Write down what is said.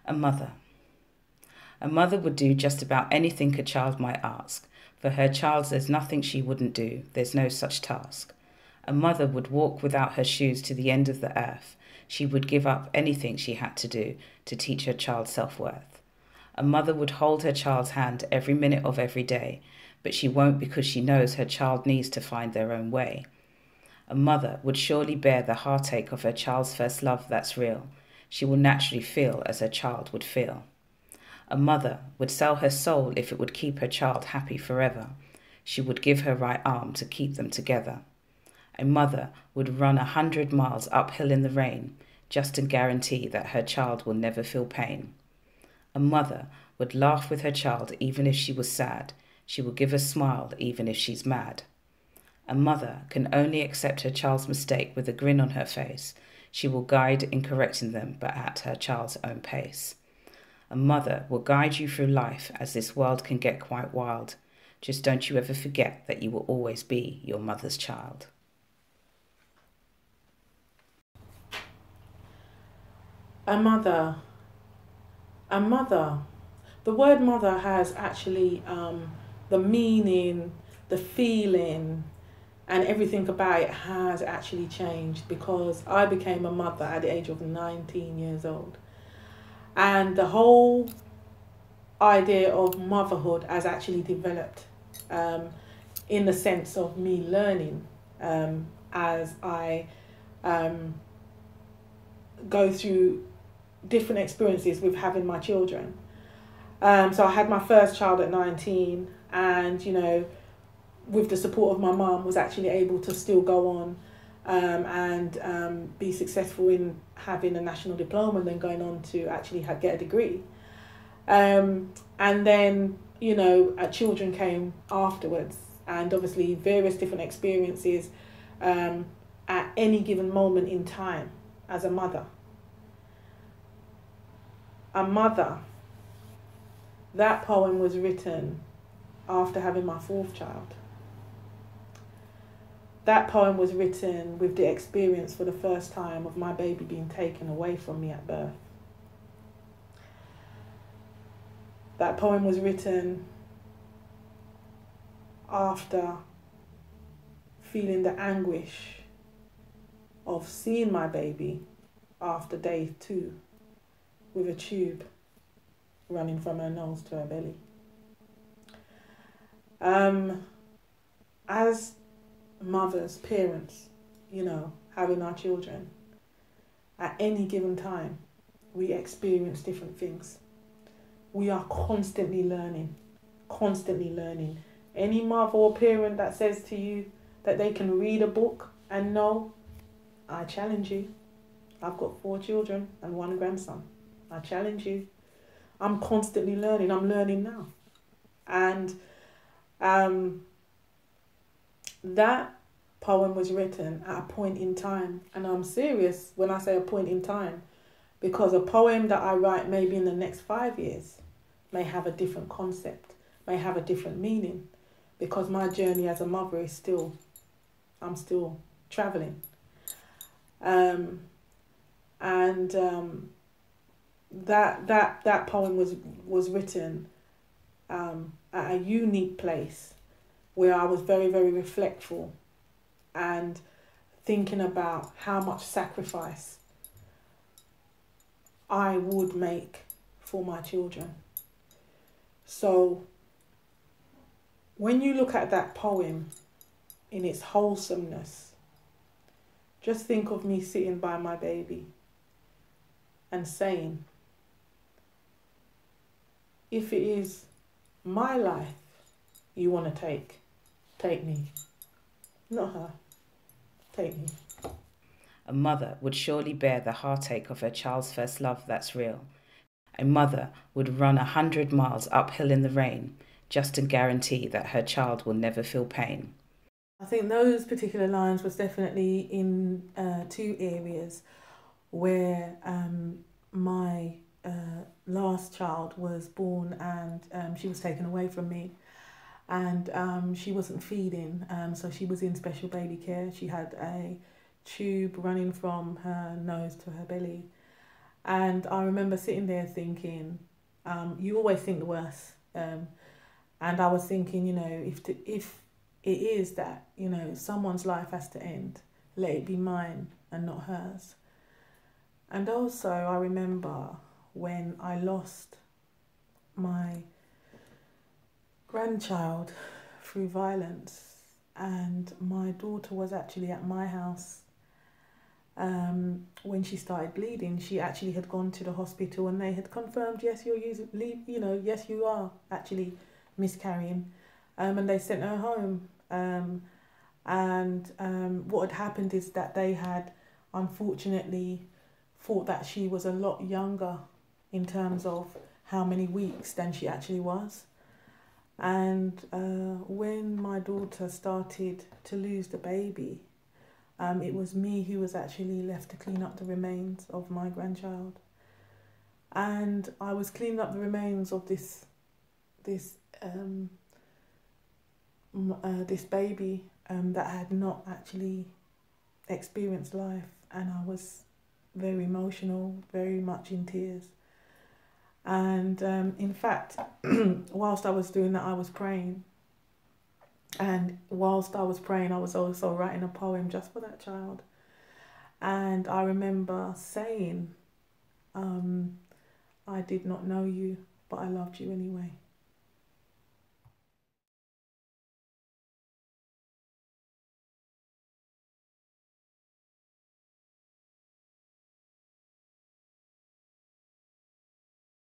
A mother. A mother would do just about anything a child might ask. For her child, there's nothing she wouldn't do. There's no such task. A mother would walk without her shoes to the end of the earth. She would give up anything she had to do to teach her child self-worth. A mother would hold her child's hand every minute of every day, but she won't because she knows her child needs to find their own way. A mother would surely bear the heartache of her child's first love that's real. She will naturally feel as her child would feel. A mother would sell her soul if it would keep her child happy forever. She would give her right arm to keep them together. A mother would run 100 miles uphill in the rain just to guarantee that her child will never feel pain. A mother would laugh with her child even if she was sad. She will give a smile even if she's mad. A mother can only accept her child's mistake with a grin on her face. She will guide in correcting them, but at her child's own pace. A mother will guide you through life as this world can get quite wild. Just don't you ever forget that you will always be your mother's child. A mother. A mother. The word mother has actually the meaning, the feeling, and everything about it has actually changed, because I became a mother at the age of 19 years old. And the whole idea of motherhood has actually developed in the sense of me learning as I go through different experiences with having my children. So I had my first child at 19, and, you know, with the support of my mum, was actually able to still go on and be successful in having a national diploma and then going on to actually get a degree. And then, you know, children came afterwards, and obviously various different experiences at any given moment in time as a mother. A mother. That poem was written after having my fourth child. That poem was written with the experience for the first time of my baby being taken away from me at birth. That poem was written after feeling the anguish of seeing my baby after day 2 with a tube running from her nose to her belly. As mothers, parents, you know, having our children, at any given time, we experience different things. We are constantly learning, constantly learning. Any mother or parent that says to you that they can read a book and know, I challenge you. I've got 4 children and 1 grandson. I challenge you. I'm constantly learning. I'm learning now. And that poem was written at a point in time. And I'm serious when I say a point in time, because a poem that I write maybe in the next 5 years may have a different concept, may have a different meaning, because my journey as a mother is I'm still traveling. That poem was written at a unique place where I was very, very reflectful and thinking about how much sacrifice I would make for my children. So when you look at that poem in its wholesomeness, just think of me sitting by my baby and saying, if it is my life you want to take me. Not her. Take me. A mother would surely bear the heartache of her child's first love that's real. A mother would run 100 miles uphill in the rain just to guarantee that her child will never feel pain. I think those particular lines was definitely in 2 areas where my last child was born, and she was taken away from me, and she wasn't feeding, so she was in special baby care. She had a tube running from her nose to her belly, And I remember sitting there thinking, you always think the worst. And I was thinking, if it is that, someone's life has to end, let it be mine and not hers. And also I remember when I lost my grandchild through violence, and my daughter was actually at my house when she started bleeding. She actually had gone to the hospital and they had confirmed, yes, yes, you are actually miscarrying, and they sent her home. What had happened is that they had unfortunately thought that she was a lot younger in terms of how many weeks than she actually was. And when my daughter started to lose the baby, it was me who was actually left to clean up the remains of my grandchild. And I was cleaning up the remains of this baby that had not actually experienced life, and I was very emotional, very much in tears. And in fact, whilst I was doing that, I was praying. And whilst I was praying, I was also writing a poem just for that child. And I remember saying, I did not know you, but I loved you anyway.